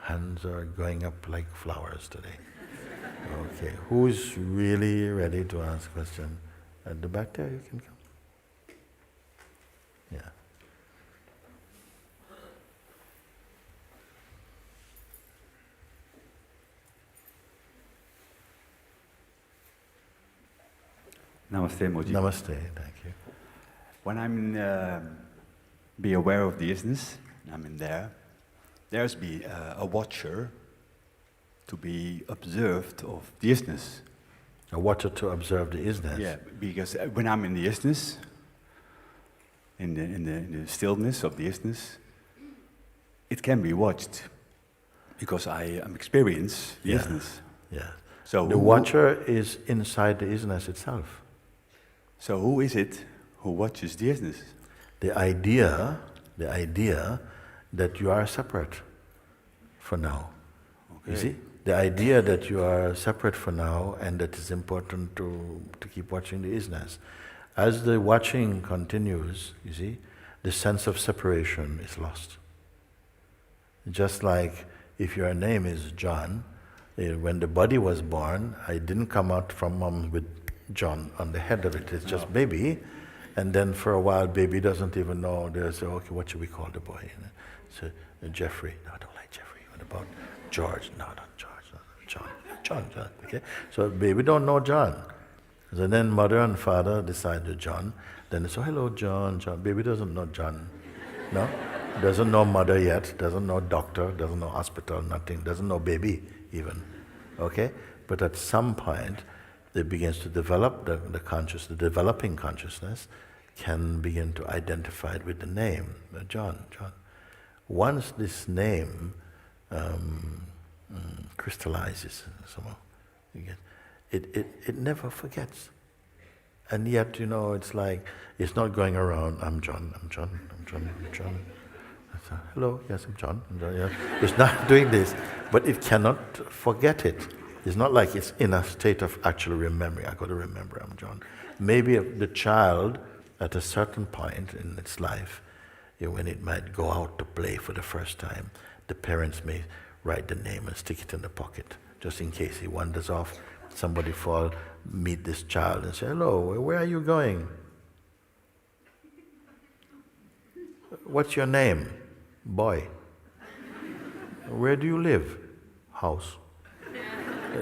Hands are going up like flowers today. Okay, who's really ready to ask a question? At the back there, you can come. Yeah. Namaste, Mooji. Namaste, thank you. When I'm be aware of the isness, I'm in there, there's be a watcher to be observed of the isness. A watcher to observe the isness. Yeah, because when I'm in the isness, in the stillness of the isness, it can be watched because I am experience the isness. Yeah. So the watcher is inside the isness itself. So who is it who watches the isness? The idea that you are separate for now. Okay. You see? The idea that you are separate for now and that it's important to keep watching the isness. As the watching continues, you see, the sense of separation is lost. Just like if your name is John, when the body was born, I didn't come out from mom with John on the head of it, it's just baby. And then for a while, baby doesn't even know. They say, okay, what should we call the boy? So Jeffrey, no, I don't like Jeffrey. What about George? No, not George. No, John. Okay. So baby don't know John. So then mother and father decide to John. Then they say, hello, John. Baby doesn't know John. No, doesn't know mother yet. Doesn't know doctor. Doesn't know hospital. Nothing. Doesn't know baby even. Okay. But at some point, it begins to develop the consciousness. The developing consciousness can begin to identify it with the name, John. Once this name crystallizes somehow, it never forgets. And yet, it's like, it's not going around, I'm John. Hello, yes, I'm John. Yeah. It's not doing this, but it cannot forget it. It's not like it's in a state of actually remembering. I got to remember I'm John. Maybe the child, at a certain point in its life, when it might go out to play for the first time, the parents may write the name and stick it in the pocket, just in case he wanders off. Somebody meet this child and say, hello, where are you going? What's your name? Boy. Where do you live? House.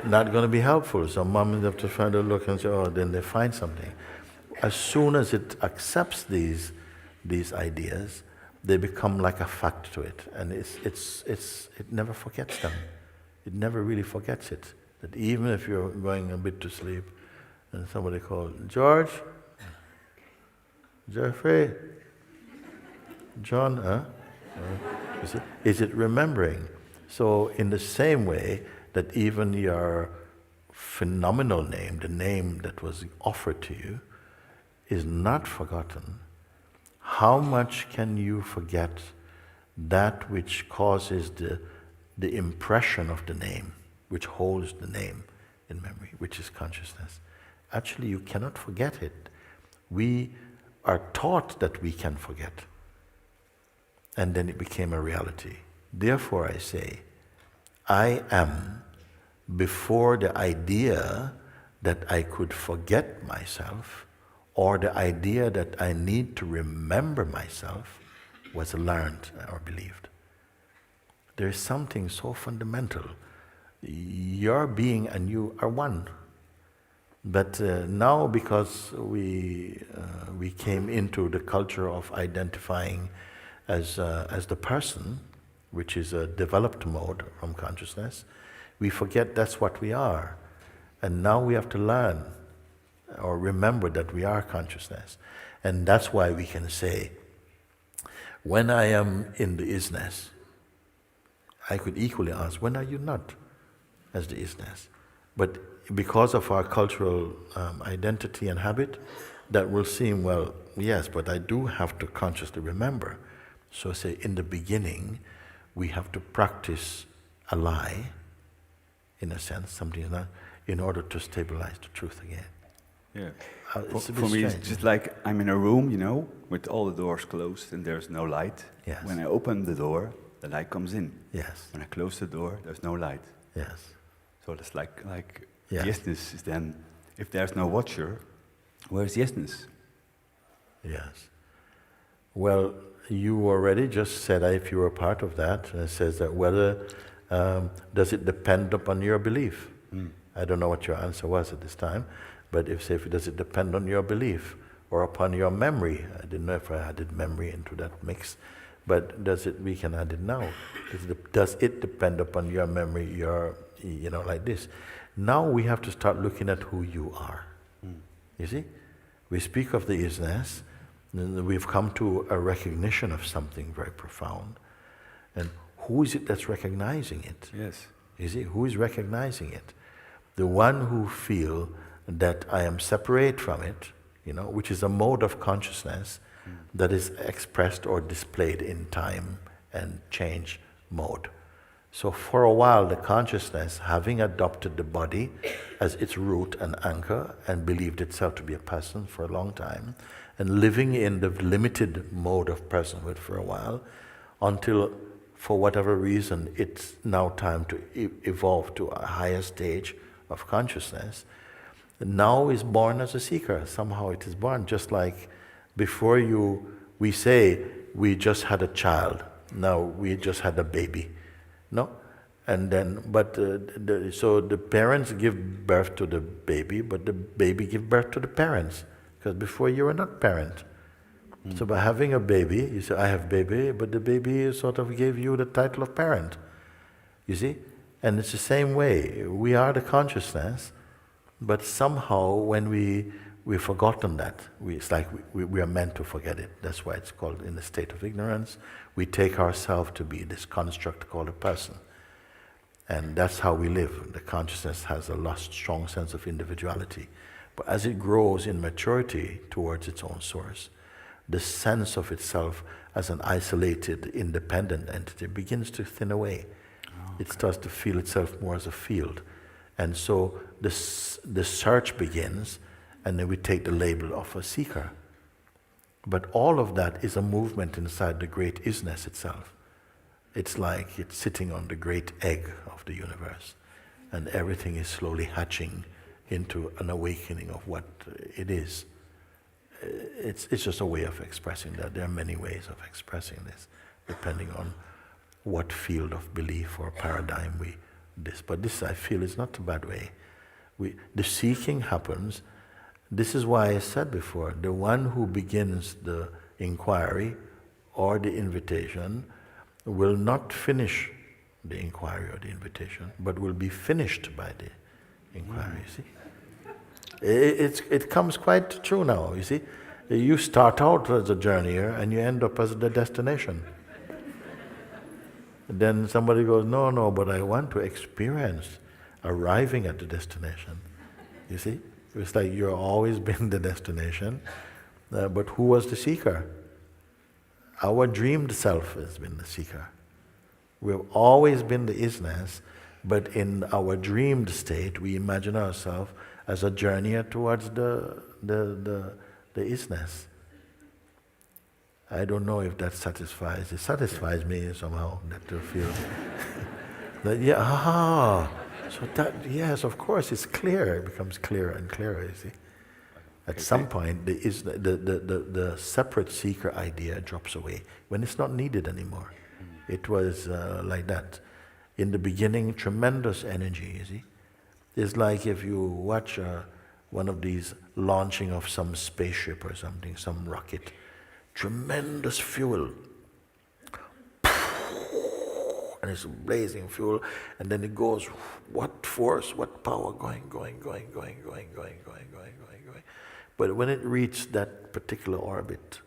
Not going to be helpful, so mom have to try to look and say, oh, then they find something. As soon as it accepts these ideas, they become like a fact to it, and it never forgets them. It never really forgets it. That even if you're going a bit to sleep, and somebody calls, George, Jeffrey, John, huh? You see, is it remembering? So in the same way, that even your phenomenal name, the name that was offered to you, is not forgotten, how much can you forget that which causes the impression of the name, which holds the name in memory, which is consciousness? Actually, you cannot forget it. We are taught that we can forget. And then it became a reality. Therefore, I say, I am before the idea that I could forget myself or the idea that I need to remember myself was learned or believed. There is something so fundamental. Your being and you are one. But now, because we came into the culture of identifying as the person, which is a developed mode from consciousness, we forget that's what we are. And now we have to learn or remember that we are consciousness. And that's why we can say, when I am in the isness, I could equally ask, when are you not as the isness? But because of our cultural identity and habit, that will seem, well, yes, but I do have to consciously remember. So say, in the beginning, we have to practice a lie, in a sense, something like that, in order to stabilize the truth again. Yeah. It's a bit For me, it's strange. just like I'm in a room, you know, with all the doors closed and there's no light. Yes. When I open the door, the light comes in. Yes, When I close the door, there's no light. yes, So it's like Yeah. the yesness is then, if there's no watcher, where's yesness? yes. Well, you already just said, if you were part of that, it says that whether, does it depend upon your belief? I don't know what your answer was at this time, but if does it depend on your belief or upon your memory? I didn't know if I added memory into that mix, but we can add it now. Does it depend upon your memory, like this? Now we have to start looking at who you are. You see? We speak of the isness, and we've come to a recognition of something very profound. And who is it that's recognizing it? Yes. You see, who is recognizing it? The one who feel that I am separate from it, which is a mode of consciousness that is expressed or displayed in time and change mode. So for a while, the consciousness, having adopted the body as its root and anchor and believed itself to be a person for a long time, and living in the limited mode of personhood for a while, until for whatever reason it's now time to evolve to a higher stage of consciousness, now is born as a seeker. Somehow it is born, just like before we say we just had a child, now we just had a baby. No? And then, so the parents give birth to the baby, but the baby give birth to the parents, because before you were not parent. So by having a baby, you say, I have baby, but the baby sort of gave you the title of parent. You see? And it's the same way. We are the consciousness, but somehow when we've forgotten that, it's like we are meant to forget it. That's why it's called in the state of ignorance. We take ourselves to be this construct called a person. And that's how we live. The consciousness has a lost, strong sense of individuality. But as it grows in maturity towards its own source, the sense of itself as an isolated, independent entity begins to thin away. Okay. It starts to feel itself more as a field. And so the search begins, and then we take the label of a seeker. But all of that is a movement inside the great isness itself. It's like it's sitting on the great egg of the universe, and everything is slowly hatching into an awakening of what it is. It's just a way of expressing that. There are many ways of expressing this, depending on what field of belief or paradigm but this I feel is not a bad way. The seeking happens. This is why I said before, the one who begins the inquiry or the invitation will not finish the inquiry or the invitation, but will be finished by the inquiry, you see? It comes quite true now, you see? You start out as a journeyer and you end up as the destination. Then somebody goes, no, but I want to experience arriving at the destination. You see? It's like you've always been the destination, but who was the seeker? Our dreamed self has been the seeker. We've always been the isness, but in our dreamed state, we imagine ourselves as a journeyer towards the isness. I don't know if that satisfies. It satisfies me somehow, that to feel that, so that, yes, of course, it's clear. It becomes clearer and clearer, you see. At some point, the separate seeker idea drops away when it's not needed anymore. It was like that. In the beginning, tremendous energy, you see. It's like if you watch one of these launching of some spaceship or something, some rocket, tremendous fuel. and it's blazing fuel, and then it goes, what force, what power, going. But when it reaches that particular orbit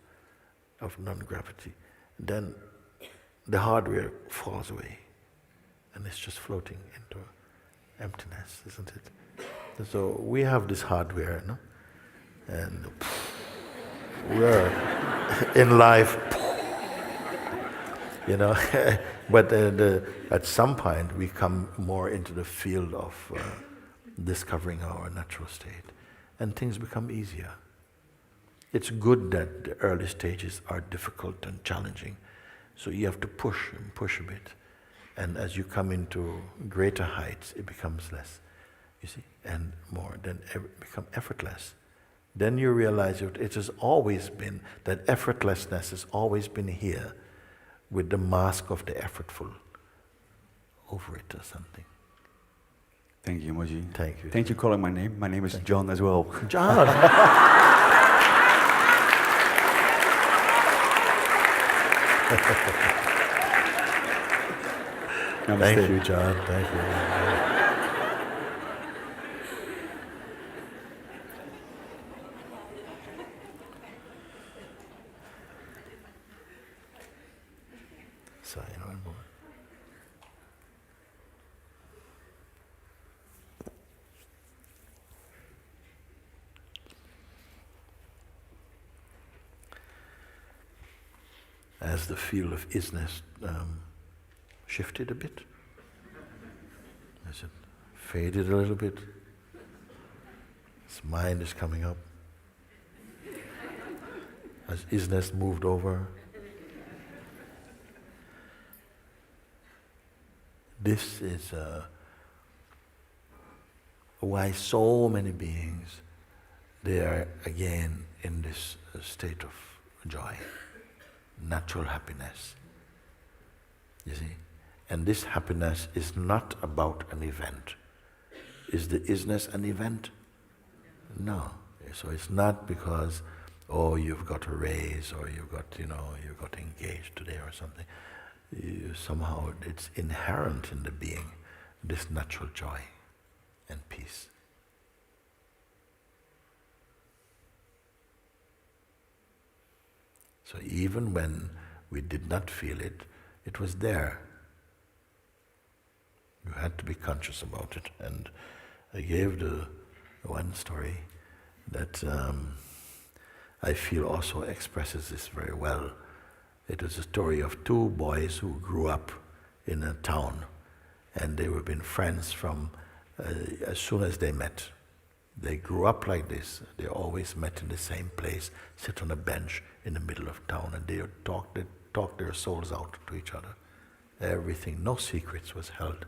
of non-gravity, then the hardware falls away, and it's just floating into emptiness, isn't it? And so we have this hardware, no? And we're in life, you know. But at some point we come more into the field of discovering our natural state, and things become easier. It's good that the early stages are difficult and challenging, so you have to push and push a bit. And as you come into greater heights, it becomes less, you see, and more, then become effortless. Then you realize it has always been, that effortlessness has always been here with the mask of the effortful over it or something. Thank you, Mooji. Thank you. Thank you for calling my name. My name is John as well. John! Thank you, John. Thank you. So, you know, as the field of isness shifted a bit, as it faded a little bit, his mind is coming up, as isness moved over. This is why so many beings, they are again in this state of joy, natural happiness, you see. And this happiness is not about an event. Is the isness an event? No. So it's not because, oh, you've got a raise, or you got engaged today or something. Somehow it's inherent in the being, this natural joy and peace. So even when we did not feel it, it was there. You had to be conscious about it. And I gave the one story that I feel also expresses this very well. It was a story of two boys who grew up in a town, and they were been friends from as soon as they met. They grew up like this. They always met in the same place, sit on a bench in the middle of town, and they would talk their souls out to each other. Everything, no secrets was held.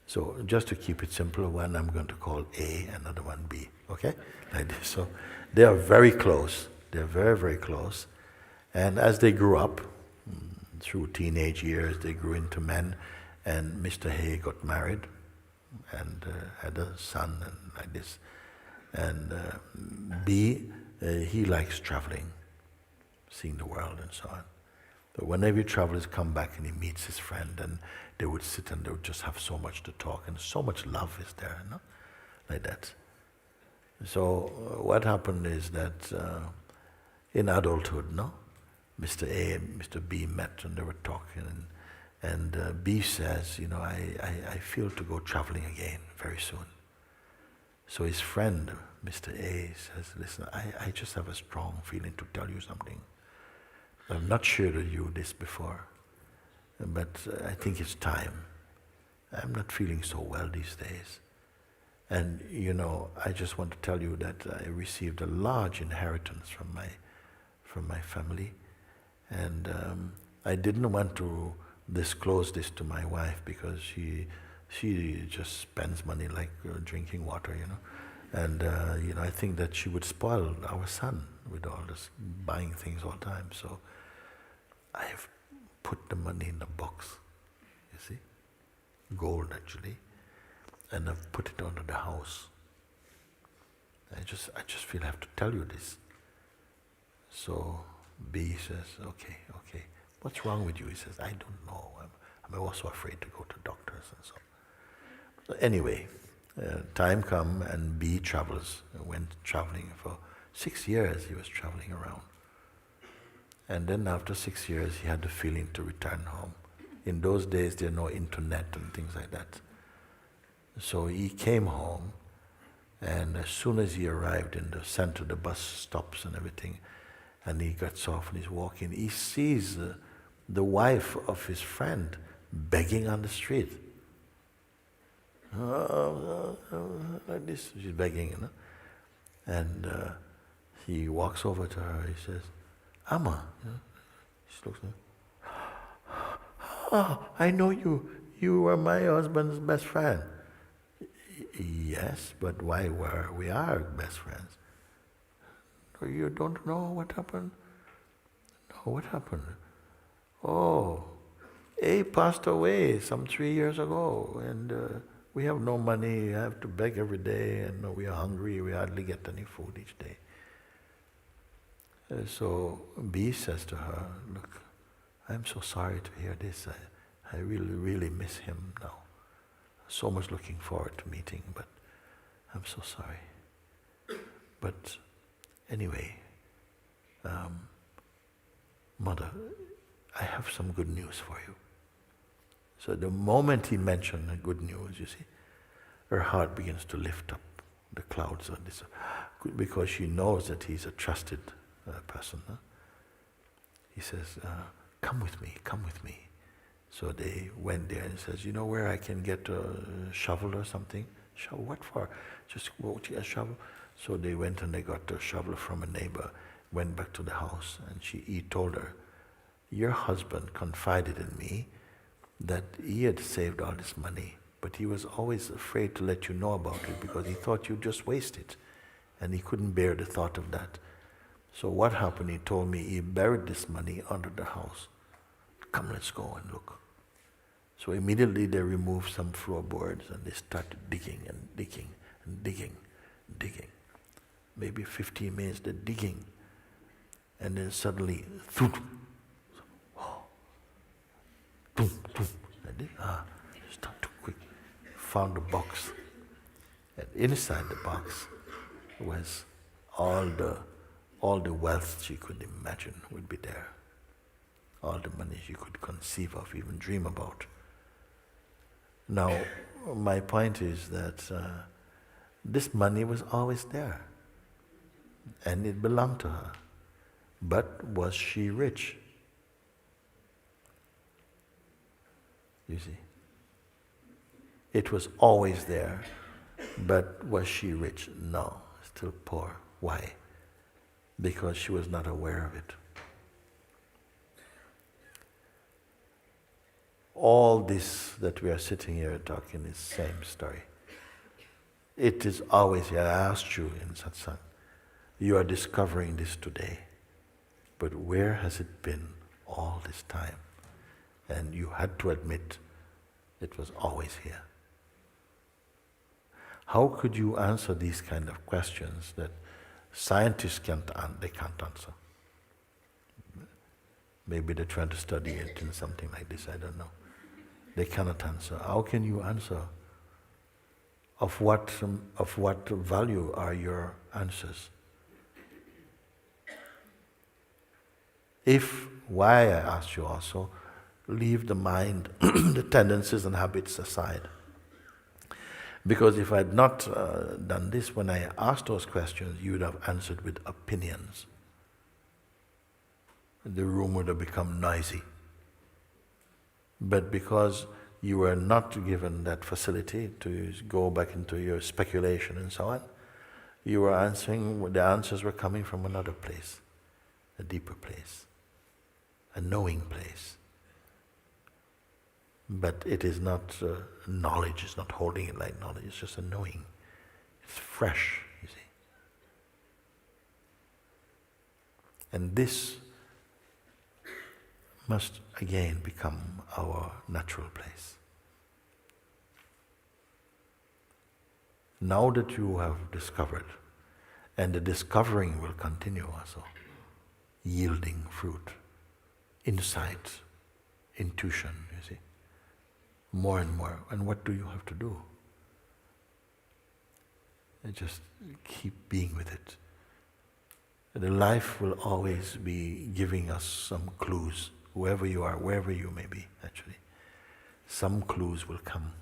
So just to keep it simple, one I'm going to call A, another one B, okay? Like this. So they are very close. They're very, very close. And as they grew up, through teenage years, they grew into men, and Mr. A got married and had a son and like this. And B, he likes traveling, seeing the world and so on. So whenever he travels, come back and he meets his friend, and they would sit and they would just have so much to talk, and so much love is there, no? Like that. So what happened is that in adulthood, no? Mr. A and Mr. B met and they were talking, and B says, you know, I feel to go traveling again very soon. So his friend, Mr. A, says, listen, I just have a strong feeling to tell you something. I've not shared with you this before, but I think it's time. I'm not feeling so well these days. And you know, I just want to tell you that I received a large inheritance from my family, and I didn't want to disclose this to my wife because she just spends money like drinking water, you know. And you know, I think that she would spoil our son with all this buying things all the time. So I've put the money in the box, you see, gold actually, and I've put it under the house. I just feel I have to tell you this. So B says, okay, what's wrong with you? He says, I don't know, I'm also afraid to go to doctors and so on. So anyway, time come and B travels, went traveling for 6 years. He was traveling around. And then after 6 years, he had the feeling to return home. In those days, there were no internet and things like that. So he came home, and as soon as he arrived in the center, the bus stops and everything, and he gets off and he's walking, he sees the wife of his friend begging on the street. Like this, she's begging, And he walks over to her, he says, Amma, she looks at him. Oh, I know you. You were my husband's best friend. Yes, but why were we are best friends? You don't know what happened? No, what happened? Oh, A passed away some 3 years ago, and we have no money. We have to beg every day, and we are hungry. We hardly get any food each day. So B says to her, look, I'm so sorry to hear this. I really, really miss him now. So much looking forward to meeting, but I'm so sorry. But anyway, Mother, I have some good news for you. So the moment he mentioned the good news, you see, her heart begins to lift up the clouds on this, because she knows that he's a trusted person. Huh? He says, come with me, come with me. So they went there and says, you know where I can get a shovel or something? Shovel, what for? Just go to a shovel. So they went and they got a shovel from a neighbor, went back to the house, and he told her, your husband confided in me that he had saved all this money, but he was always afraid to let you know about it because he thought you'd just waste it, and he couldn't bear the thought of that. So what happened, he told me he buried this money under the house. Come, let's go and look. So immediately they removed some floorboards and they started digging and digging and digging and digging. Maybe 15 minutes they're digging, and then suddenly, thump, start too quick. Found a box, and inside the box was all the wealth she could imagine would be there. All the money she could conceive of, even dream about. Now, my point is that this money was always there, and it belonged to her. But was she rich? You see, it was always there, but was she rich? No, still poor. Why? Because she was not aware of it. All this that we are sitting here talking is the same story. It is always here. I asked you in satsang, you are discovering this today, but where has it been all this time? And you had to admit it was always here. How could you answer these kind of questions that scientists can't answer? Maybe they're trying to study it in something like this, I don't know. They cannot answer. How can you answer? Of what value are your answers? If, why I asked you also, leave the mind, the tendencies and habits aside. Because if I had not done this, when I asked those questions, you would have answered with opinions. The room would have become noisy. But because you were not given that facility to go back into your speculation and so on, you were answering, the answers were coming from another place, a deeper place, a knowing place. But it is not knowledge, it's not holding it like knowledge, it's just a knowing. It's fresh, you see. And this must again become our natural place. Now that you have discovered, and the discovering will continue also, yielding fruit, insight, intuition, you see. more and more. And what do you have to do? And just keep being with it. The life will always be giving us some clues, whoever you are, wherever you may be, actually. Some clues will come.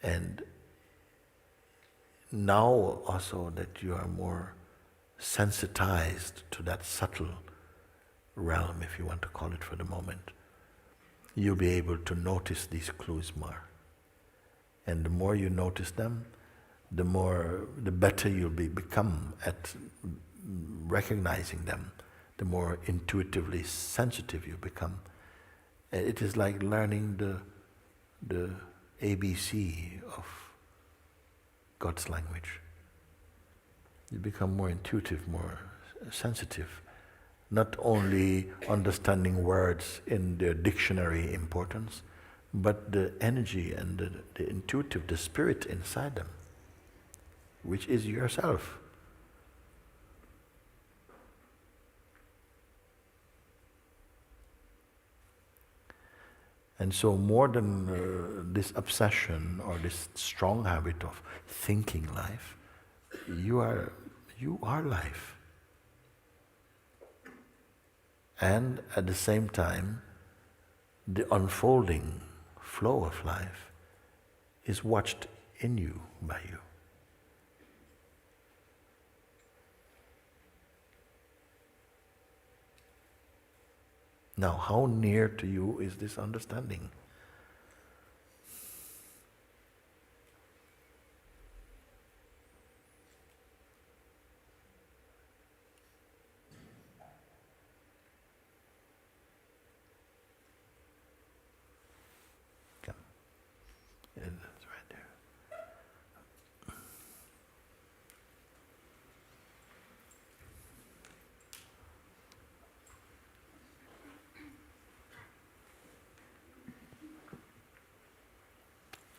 And now also that you are more sensitized to that subtle realm, if you want to call it for the moment, you'll be able to notice these clues more. And the more you notice them, the better you'll become at recognizing them, the more intuitively sensitive you become. It is like learning the ABC of God's language. You become more intuitive, more sensitive, not only understanding words in their dictionary importance, but the energy and the intuitive, the spirit inside them, which is yourself. And so more than this obsession or this strong habit of thinking life, you are life. And at the same time, the unfolding flow of life is watched in you, by you. Now, how near to you is this understanding? Come. Yeah, that's right there.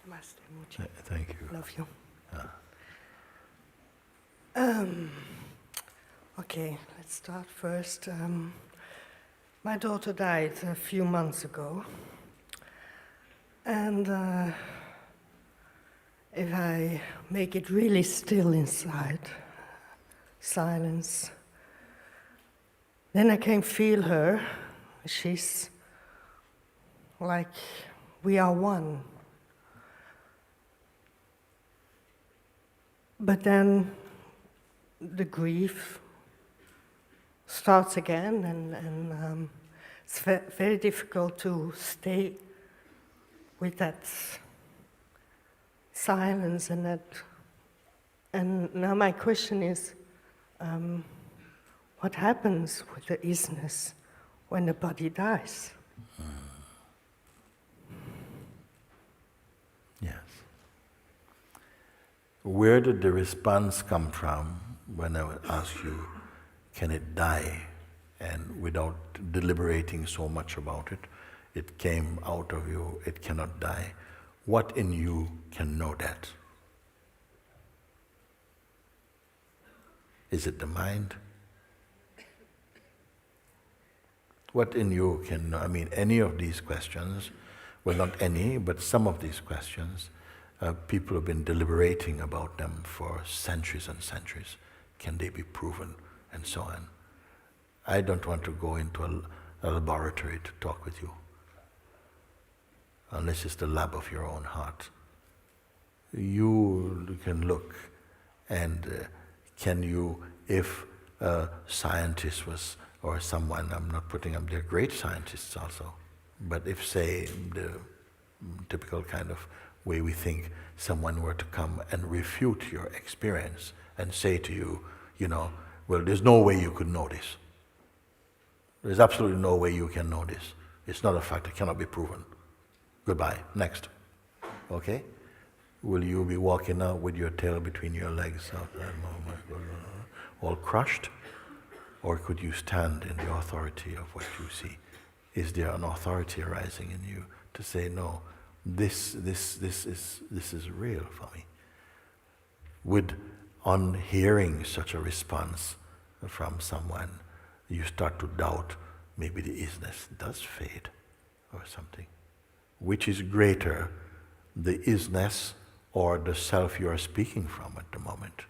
Namaste, Mooji. Thank you. Love you. Ah. Okay, let's start first. My daughter died a few months ago. And if I make it really still inside, silence, then I can feel her. She's like we are one. But then the grief starts again, and it's very difficult to stay with that silence and that. And now my question is, what happens with the isness when the body dies? Yes. Where did the response come from when I would ask you, can it die? And without deliberating so much about it, it came out of you, it cannot die. What in you can know that? Is it the mind? What in you can know? I mean, any of these questions, well, not any, but some of these questions, people have been deliberating about them for centuries and centuries. Can they be proven? And so on. I don't want to go into a laboratory to talk with you, unless it's the lab of your own heart. You can look, and can you, if a scientist was, or someone, I'm not putting up, they're great scientists also, but if, say, the typical kind of way we think, someone were to come and refute your experience and say to you, well, there's no way you could know this. There's absolutely no way you can know this. It's not a fact, it cannot be proven. Goodbye, next. Okay? Will you be walking out with your tail between your legs, all crushed? Or could you stand in the authority of what you see? Is there an authority arising in you to say, no, this is real for me? On hearing such a response from someone, you start to doubt maybe the isness does fade or something. which is greater, the isness or the self you are speaking from at the moment.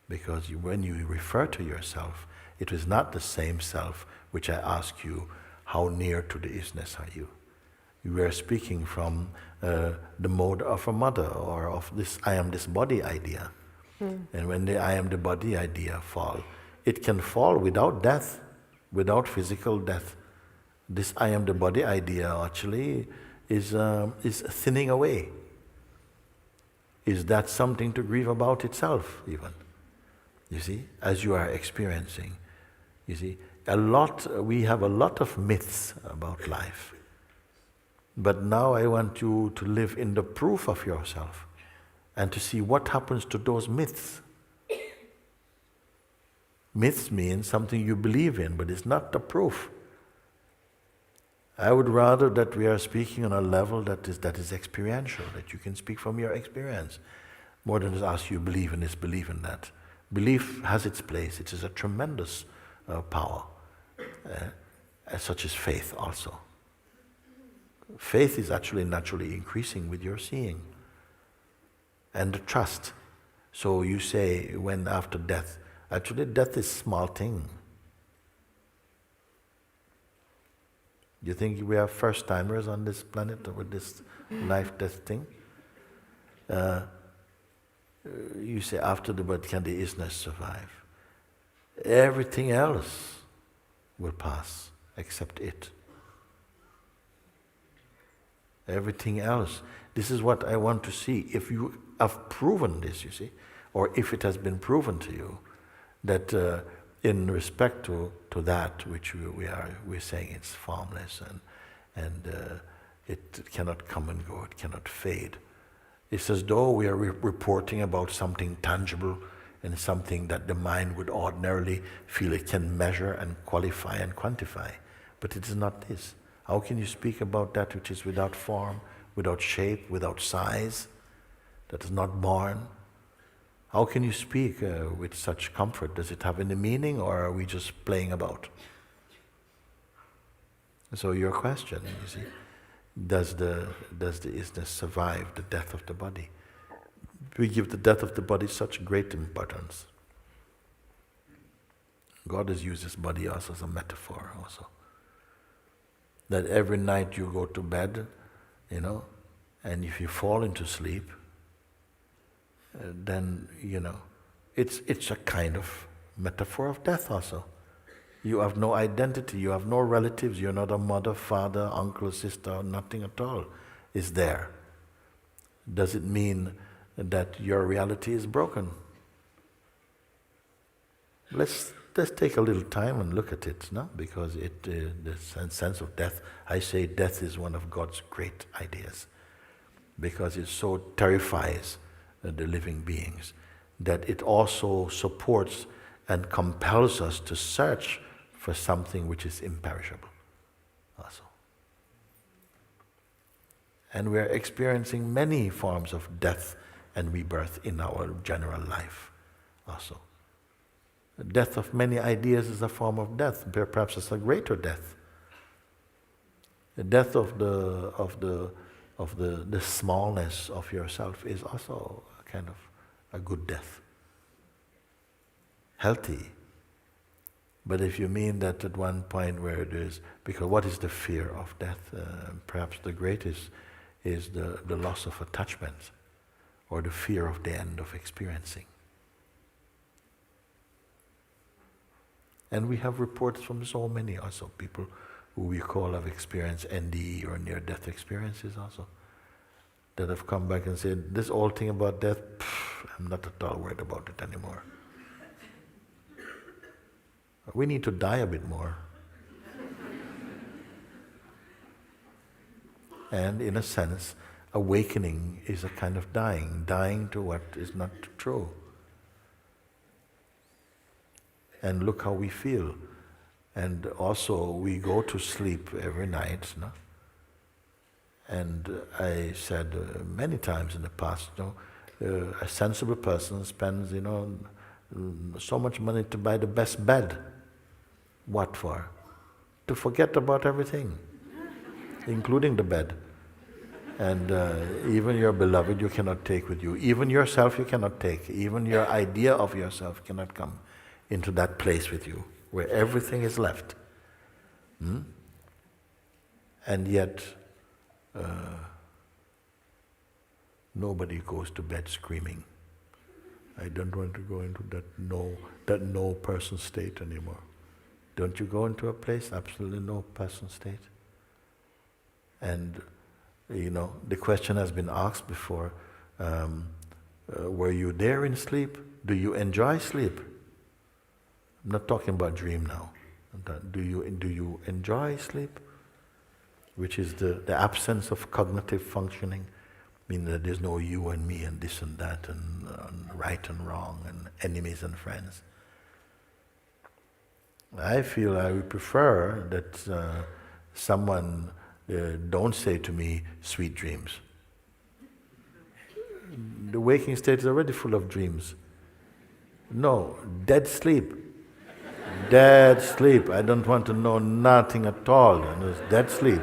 Because when you refer to yourself, it is not the same self which I ask you, how near to the isness are you? You are speaking from the mode of a mother, or of this I am this body idea. And when the I am the body idea fall, it can fall without death, without physical death. This I am the body idea actually is thinning away. Is that something to grieve about itself even? You see, as you are experiencing, you see, we have a lot of myths about life. But now I want you to live in the proof of yourself and to see what happens to those myths. Myths mean something you believe in, but it's not the proof. I would rather that we are speaking on a level that is experiential, that you can speak from your experience, more than just ask you believe in this, believe in that. Belief has its place. It is a tremendous power, such as faith also. Faith is actually naturally increasing with your seeing. And the trust. So you say, when after death, actually death is a small thing. You think we are first-timers on this planet with this life-death thing? You say, after the birth, can the isness survive? Everything else will pass, except it. Everything else. This is what I want to see. If you have proven this, you see, or if it has been proven to you, that in respect to that which we're saying it's formless and it cannot come and go, it cannot fade. It's as though we are reporting about something tangible and something that the mind would ordinarily feel it can measure and qualify and quantify. But it is not this. How can you speak about that which is without form, without shape, without size, that is not born? How can you speak with such comfort? Does it have any meaning, or are we just playing about? So your question, you see, does the isness survive the death of the body? We give the death of the body such great importance. God has used this body also as a metaphor also. That every night you go to bed, and if you fall into sleep, then, it's a kind of metaphor of death also. You have no identity, you have no relatives, you're not a mother, father, uncle, sister, nothing at all is there. Does it mean that your reality is broken? Let's take a little time and look at it, no? Because the sense of death, I say death is one of God's great ideas, because it so terrifies the living beings that it also supports and compels us to search for something which is imperishable also. And we are experiencing many forms of death and rebirth in our general life also. The death of many ideas is a form of death. Perhaps it's a greater death. The death of the smallness of yourself is also a kind of a good death. Healthy. But if you mean that at one point where it is, because what is the fear of death? Perhaps the greatest is the loss of attachment, or the fear of the end of experiencing. And we have reports from so many also, people who we call have experienced NDE or near-death experiences also, that have come back and said, this whole thing about death, I'm not at all worried about it anymore. We need to die a bit more. And in a sense, awakening is a kind of dying to what is not true. And look how we feel. And also we go to sleep every night, no? And I said many times in the past, a sensible person spends, so much money to buy the best bed. What for? To forget about everything, including the bed. And even your beloved you cannot take with you. Even yourself you cannot take. Even your idea of yourself cannot come into that place with you, where everything is left. And yet, nobody goes to bed screaming, I don't want to go into that no person state anymore. Don't you go into a place, absolutely no person state? And the question has been asked before, were you there in sleep? Do you enjoy sleep? I'm not talking about dream now. Do you enjoy sleep? Which is the absence of cognitive functioning, meaning that there's no you and me and this and that and right and wrong and enemies and friends. I feel I would prefer that someone don't say to me, sweet dreams. The waking state is already full of dreams. No, dead sleep. Dead sleep. I don't want to know nothing at all. It's dead sleep.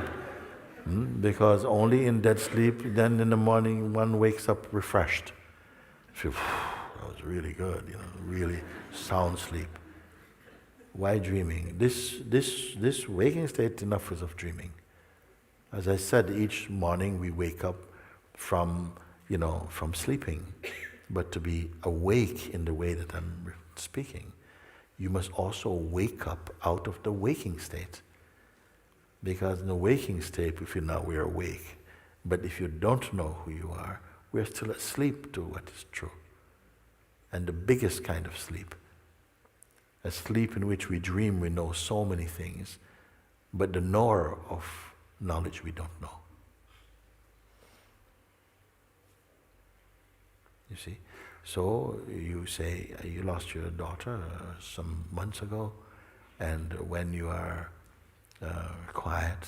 Because only in dead sleep, then in the morning one wakes up refreshed. So, that was really good, really sound sleep. Why dreaming? This waking state, enough is of dreaming. As I said, each morning we wake up from sleeping, but to be awake in the way that I'm speaking, you must also wake up out of the waking state. Because in the waking state, we feel now we are awake. But if you don't know who you are, we are still asleep to what is true. And the biggest kind of sleep, a sleep in which we dream we know so many things, but the knower of knowledge we don't know. You see? So you say you lost your daughter some months ago, and when you are quiet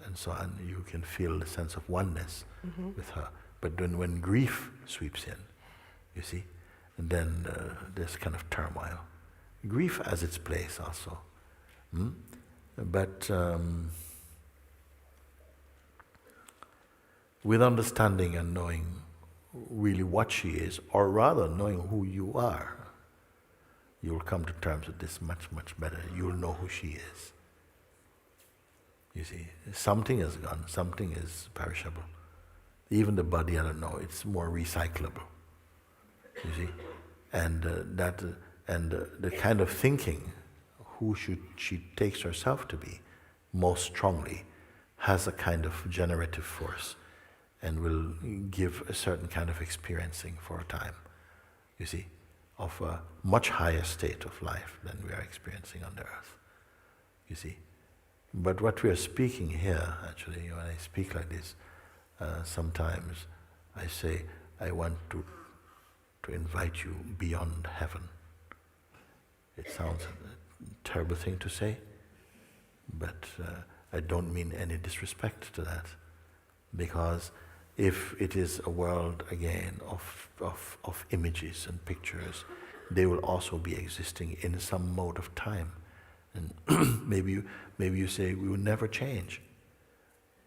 and so on, you can feel the sense of oneness with her. But then when grief sweeps in, you see, and then there's kind of turmoil. Grief has its place also. But with understanding and knowing really what she is, or rather knowing who you are, you'll come to terms with this much, much better. You'll know who she is. You see, something is gone, something is perishable. Even the body, I don't know, it's more recyclable. You see, and the kind of thinking, who she takes herself to be, most strongly, has a kind of generative force, and will give a certain kind of experiencing for a time. You see, of a much higher state of life than we are experiencing on the earth. You see. But what we are speaking here, actually, when I speak like this, sometimes I say, I want to invite you beyond heaven. It sounds a terrible thing to say, but I don't mean any disrespect to that. Because if it is a world, again, of images and pictures, they will also be existing in some mode of time. And maybe you say, we will never change.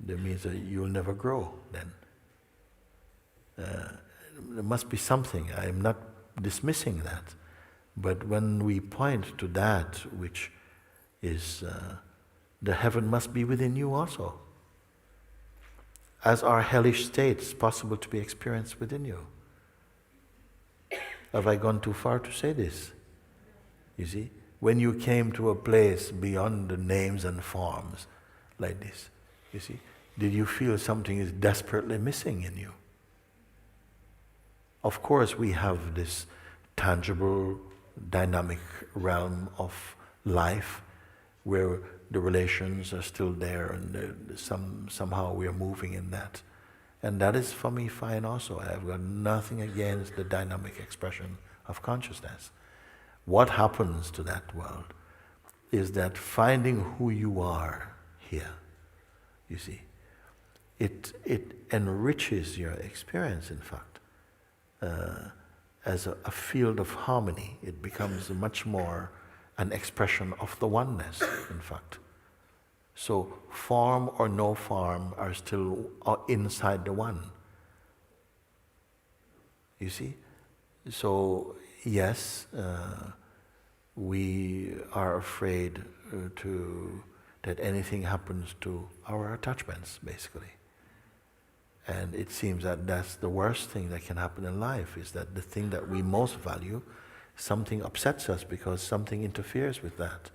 That means that you will never grow then. There must be something. I am not dismissing that. But when we point to that which is, the heaven must be within you also. As are hellish states possible to be experienced within you. Have I gone too far to say this? You see? When you came to a place beyond the names and forms like this, you see, did you feel something is desperately missing in you? Of course, we have this tangible, dynamic realm of life where the relations are still there and somehow we are moving in that. And that is for me fine also. I have got nothing against the dynamic expression of consciousness. What happens to that world is that finding who you are here, you see, it enriches your experience, in fact, as a field of harmony. It becomes much more an expression of the oneness, in fact. So form or no form are still inside the one. You see? So yes, we are afraid that anything happens to our attachments, basically. And it seems that that's the worst thing that can happen in life, is that the thing that we most value, something upsets us because something interferes with that.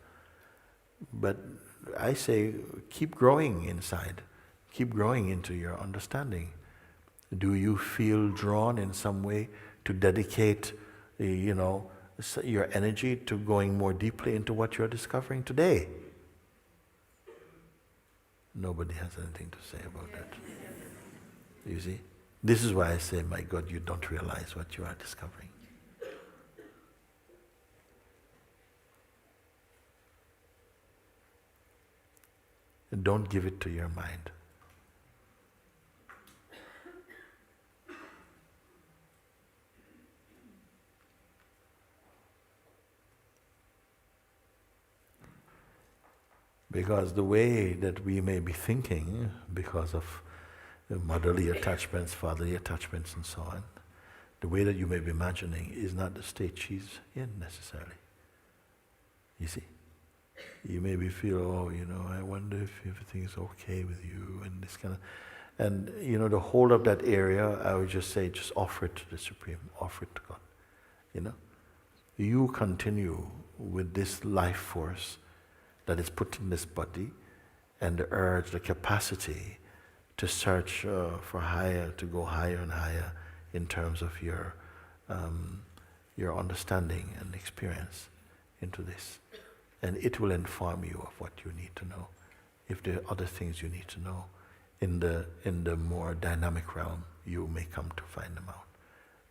But I say, keep growing inside. Keep growing into your understanding. Do you feel drawn in some way to dedicate, your energy to going more deeply into what you're discovering today? Nobody has anything to say about that. You see? This is why I say, my God, you don't realize what you are discovering. And don't give it to your mind. Because the way that we may be thinking, because of motherly attachments, fatherly attachments and so on, the way that you may be imagining is not the state she's in necessarily. You see? You maybe feel, I wonder if everything's okay with you and this kind of... And, the whole of that area, I would just say, just offer it to the Supreme, offer it to God. You continue with this life force that is put in this body, and the urge, the capacity to search for higher, to go higher and higher in terms of your understanding and experience into this. And it will inform you of what you need to know, if there are other things you need to know. In the more dynamic realm, you may come to find them out.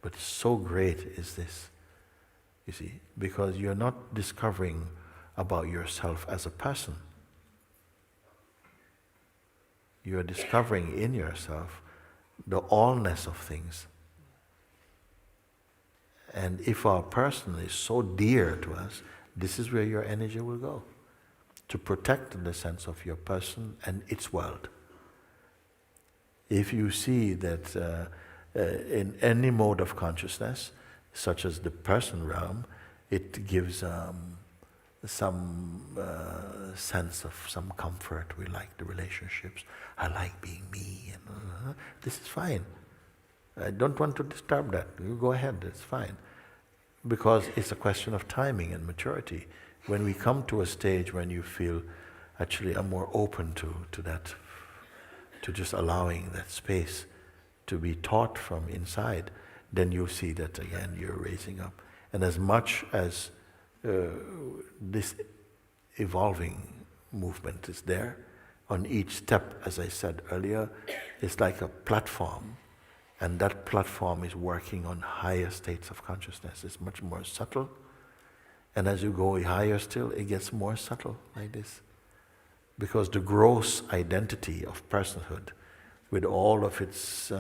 But so great is this, you see, because you're not discovering about yourself as a person. You're discovering in yourself the allness of things. And if our person is so dear to us, this is where your energy will go, to protect the sense of your person and its world. If you see that in any mode of consciousness, such as the person realm, it gives some sense of some comfort. We like the relationships. I like being me. And this is fine. I don't want to disturb that. You go ahead, it's fine. Because it's a question of timing and maturity. When we come to a stage when you feel, actually I'm more open to that, to just allowing that space to be taught from inside, then you'll see that again you're raising up. And as much as this evolving movement is there, on each step, as I said earlier, it's like a platform, and that platform is working on higher states of consciousness. It's much more subtle, and as you go higher still, it gets more subtle like this. Because the gross identity of personhood, with all of its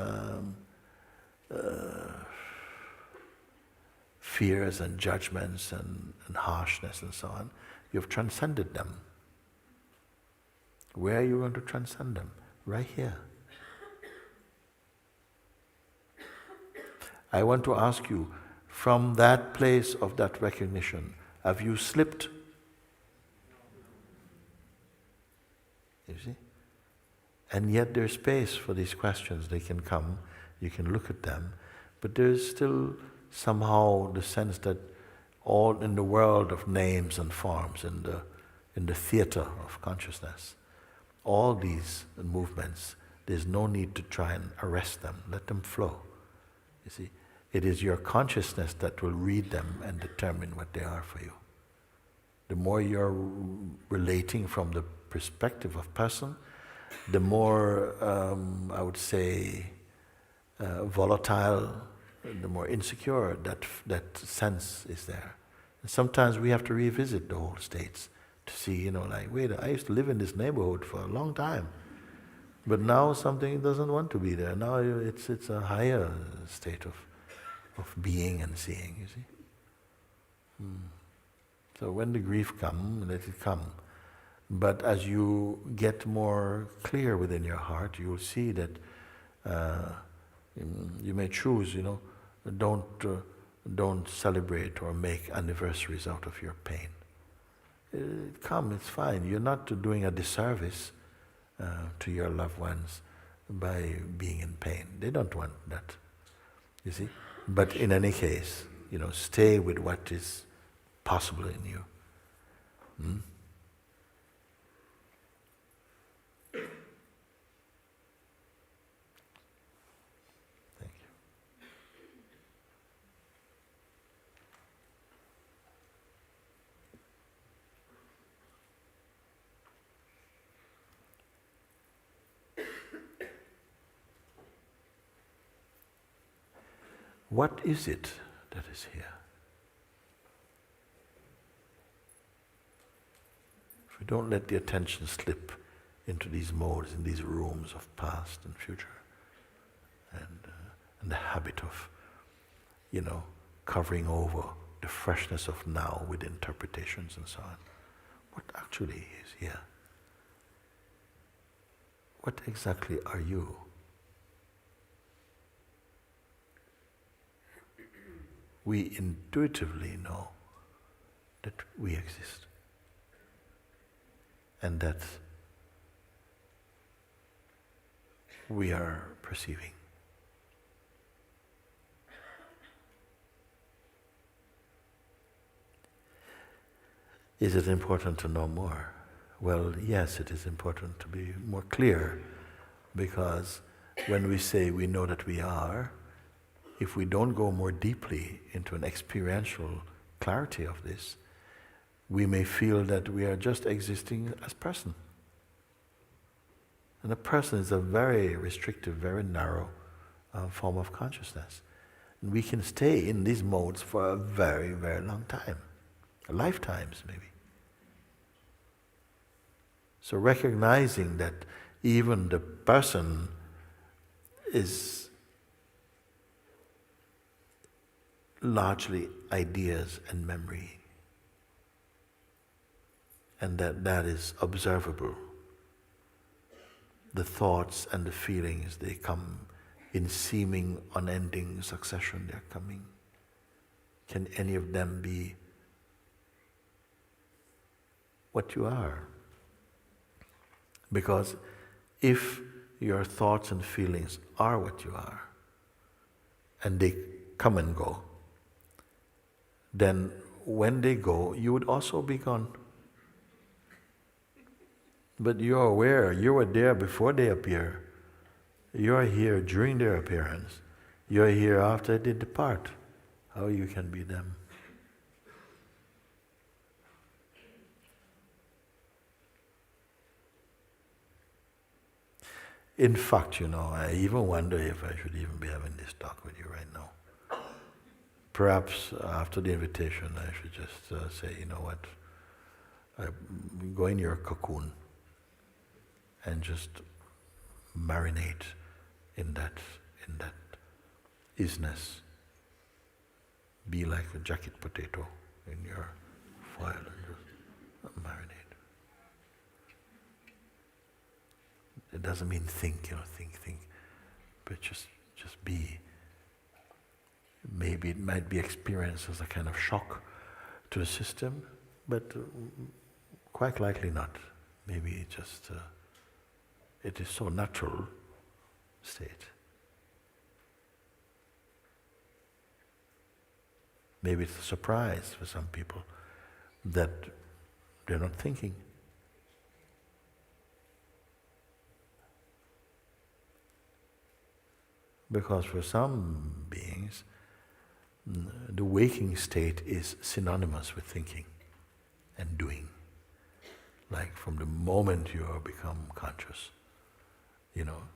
fears and judgments and harshness and so on, you've transcended them. Where are you going to transcend them? Right here. I want to ask you, from that place of that recognition, have you slipped? You see? And yet there's space for these questions. They can come, you can look at them, but there's still somehow the sense that all in the world of names and forms, in the theater of consciousness, all these movements, there's no need to try and arrest them. Let them flow. You see, it is your consciousness that will read them and determine what they are for you. The more you're relating from the perspective of person, the more, I would say, volatile, the more insecure that sense is there. And sometimes we have to revisit the whole states to see, wait, I used to live in this neighborhood for a long time, but now something doesn't want to be there. Now it's a higher state of being and seeing, you see. So when the grief comes, let it come. But as you get more clear within your heart, you'll see that you may choose, don't celebrate or make anniversaries out of your pain. Come, it's fine. You're not doing a disservice to your loved ones by being in pain. They don't want that, you see. But in any case, stay with what is possible in you. Thank you. What is it that is here? If we don't let the attention slip into these modes, in these rooms of past and future, and the habit of, covering over the freshness of now with interpretations and so on, what actually is here? What exactly are you? We intuitively know that we exist and that we are perceiving. Is it important to know more? Well, yes, it is important to be more clear, because when we say we know that we are, if we don't go more deeply into an experiential clarity of this, we may feel that we are just existing as person. And a person is a very restrictive, very narrow form of consciousness. And we can stay in these modes for a very, very long time, lifetimes maybe. So recognizing that even the person is largely ideas and memory, and that is observable. The thoughts and the feelings, they come in seeming unending succession, they're coming. Can any of them be what you are? Because if your thoughts and feelings are what you are, and they come and go, then when they go, you would also be gone. But you're aware, you were there before they appear. You're here during their appearance. You're here after they depart. How you can be them? In fact, I even wonder if I should even be having this talk with you right now. Perhaps after the invitation, I should just say, you know what, go in your cocoon and just marinate in that isness. Be like a jacket potato in your foil and just marinate. It doesn't mean think, think, but just be. Maybe it might be experienced as a kind of shock to the system, but quite likely not. Maybe it is so natural state. Maybe it's a surprise for some people that they're not thinking. Because for some beings, the waking state is synonymous with thinking and doing. Like from the moment you become conscious,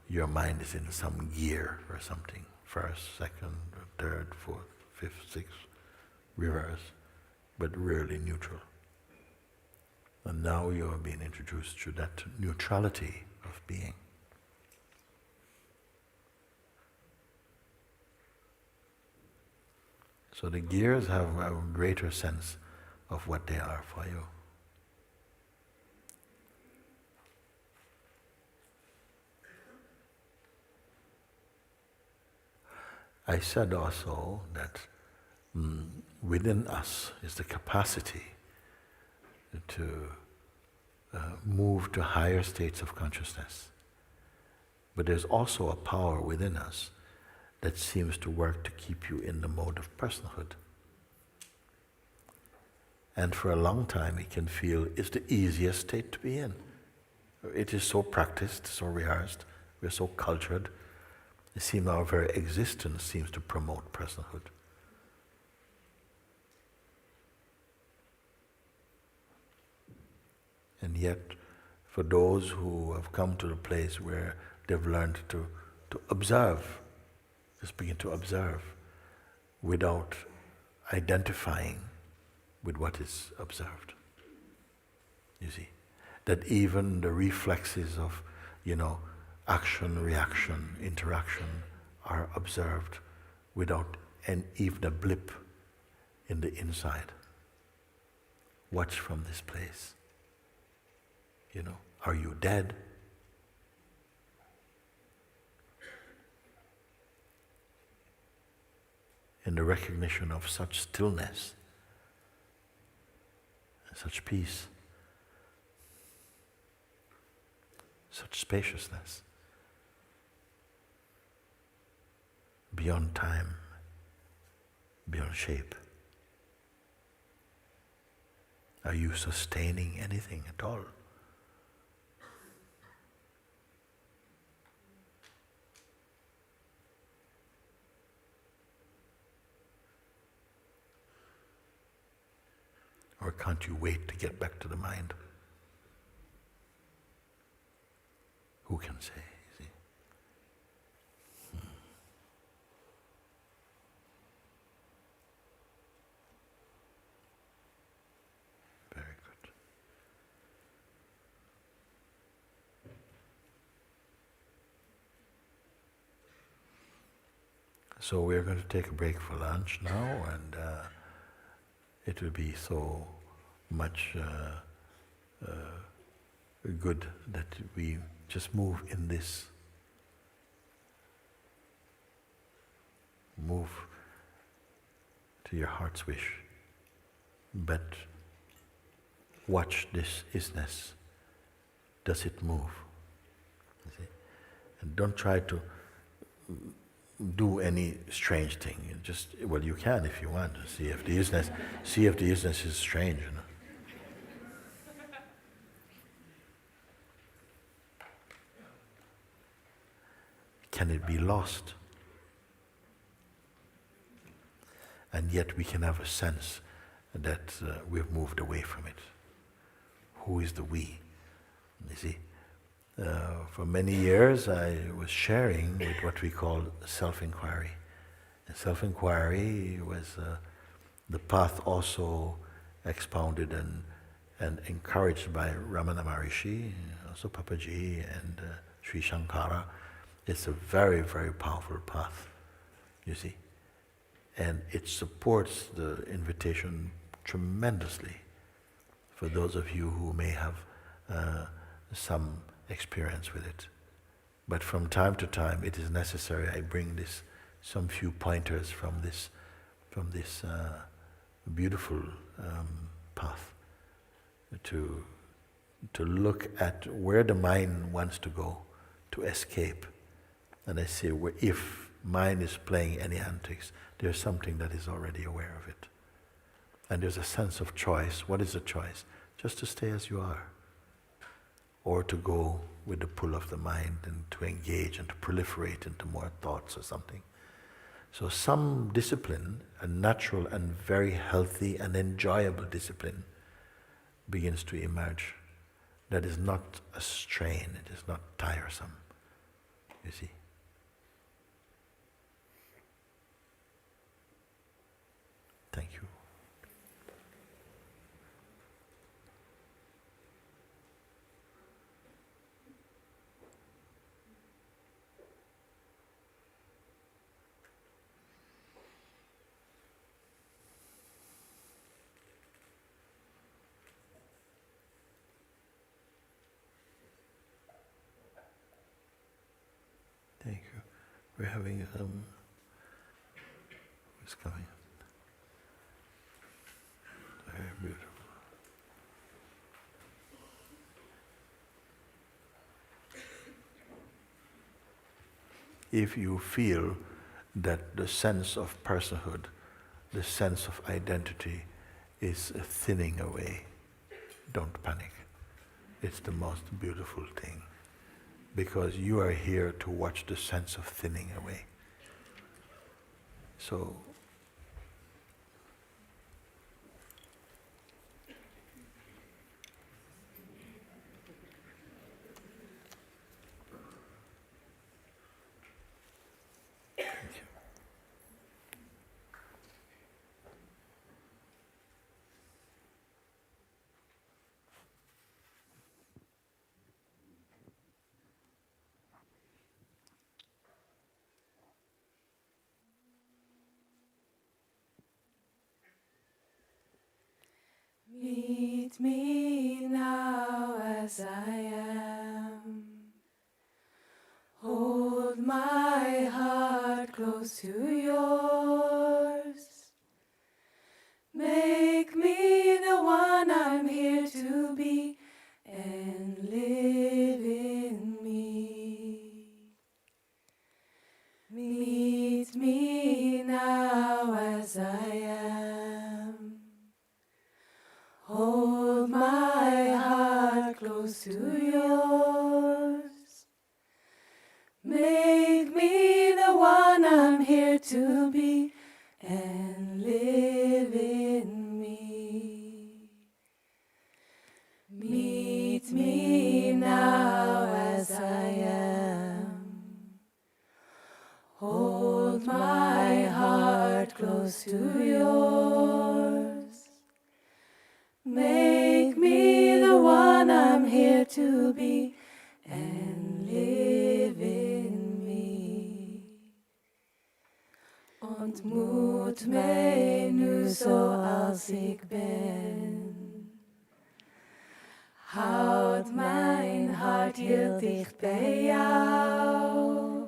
your mind is in some gear or something. First, second, third, fourth, fifth, sixth, reverse, but rarely neutral. And now you are being introduced to that neutrality of being. So the gears have a greater sense of what they are for you. I said also that within us is the capacity to move to higher states of consciousness. But there's also a power within us that seems to work to keep you in the mode of personhood. And for a long time it can feel it's the easiest state to be in. It is so practiced, so rehearsed, we're so cultured. It seems our very existence seems to promote personhood. And yet, for those who have come to the place where they've learned to observe, just begin to observe without identifying with what is observed. You see, that even the reflexes of, action, reaction, interaction are observed without even a blip in the inside. Watch from this place. Are you dead? In the recognition of such stillness, such peace, such spaciousness, beyond time, beyond shape. Are you sustaining anything at all? Or can't you wait to get back to the mind? Who can say, you see? Very good. So we're going to take a break for lunch now, and it will be so much good that we just move in this. Move to your heart's wish, but watch this isness. Does it move? You see? And don't try to do any strange thing. You can if you want to see if the isness is strange. Can it be lost? And yet we can have a sense that we've moved away from it. Who is the we? You see? For many years I was sharing with what we call self-inquiry. And self-inquiry was the path also expounded and encouraged by Ramana Maharishi, also Papaji and Sri Shankara. It's a very, very powerful path, you see. And it supports the invitation tremendously for those of you who may have some experience with it. But from time to time it is necessary I bring some few pointers from this beautiful path to look at where the mind wants to go, to escape. And I say, if mind is playing any antics, there's something that is already aware of it. And there's a sense of choice. What is the choice? Just to stay as you are. Or to go with the pull of the mind and to engage and to proliferate into more thoughts or something. So some discipline, a natural and very healthy and enjoyable discipline, begins to emerge. That is not a strain, it is not tiresome, you see. Thank you. Thank you. We're having some It's coming. Very beautiful. If you feel that the sense of personhood, the sense of identity is thinning away, don't panic. It's the most beautiful thing, because you are here to watch the sense of thinning away. So, meet me now as I am. Hold my heart close to yours. Make me the one I'm here to be and live in me. Meet me now as I am. Hold my heart close to yours. Make me the one I'm here to be and live in me. Meet me now as I am. Hold my heart close to yours. Make me the one I'm here to be and live in me. Ontmoet mij nu zoals ik ben. Houd mijn hart heel dicht bij jou.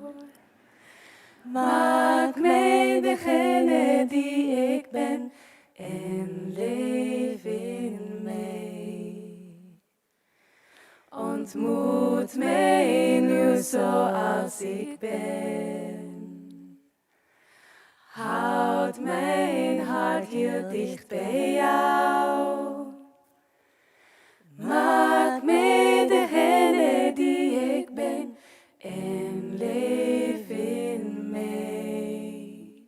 Maak mij degene die ik ben en leef in mij. Ontmoet mij nu zoals ik ben. Houd mijn hart heel dicht bij jou. Maak mij degene die ik ben en leef in mij.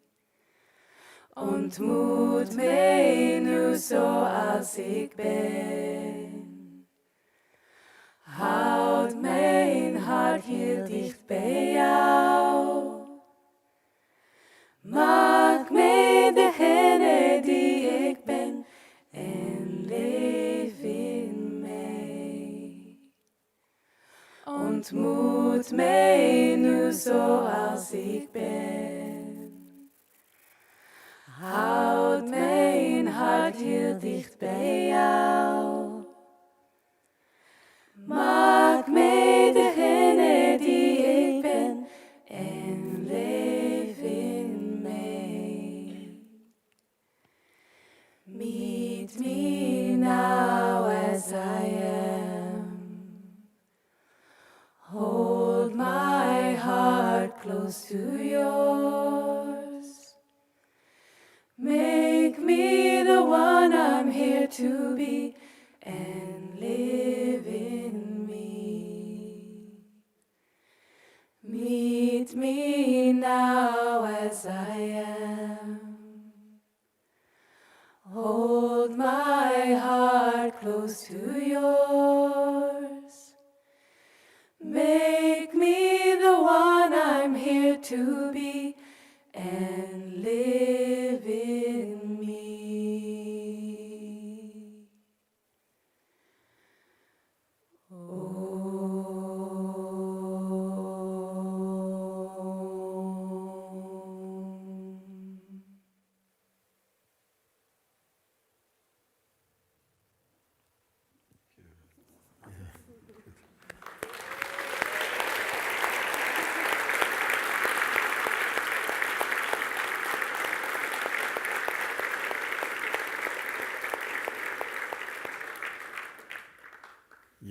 Ontmoet mij nu zoals ik ben. Houd mijn hart heel dicht bij jou. Maak mij degene die ik ben en leef in mij. Ontmoet mij nu zoals ik ben. Houd mijn hart heel dicht bij jou. Maak mij degene die ik ben en leef in mij. Meet me now as I am. Hold my heart close to yours. Make me the one I'm here to be and live in me. Meet me now as I am. Hold my heart close to yours. Make me the one I'm here to be and live in me.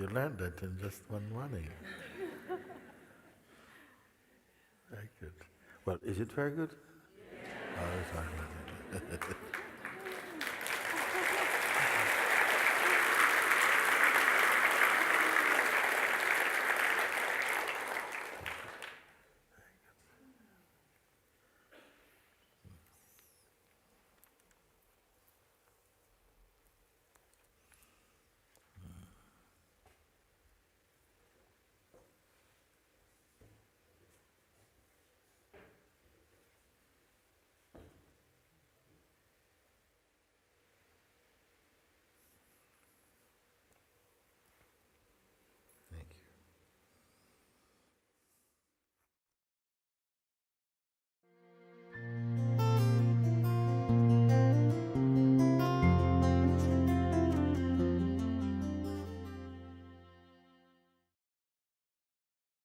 You learned that in just one morning. Very good. Well, is it very good? Yeah. Oh, it's very good.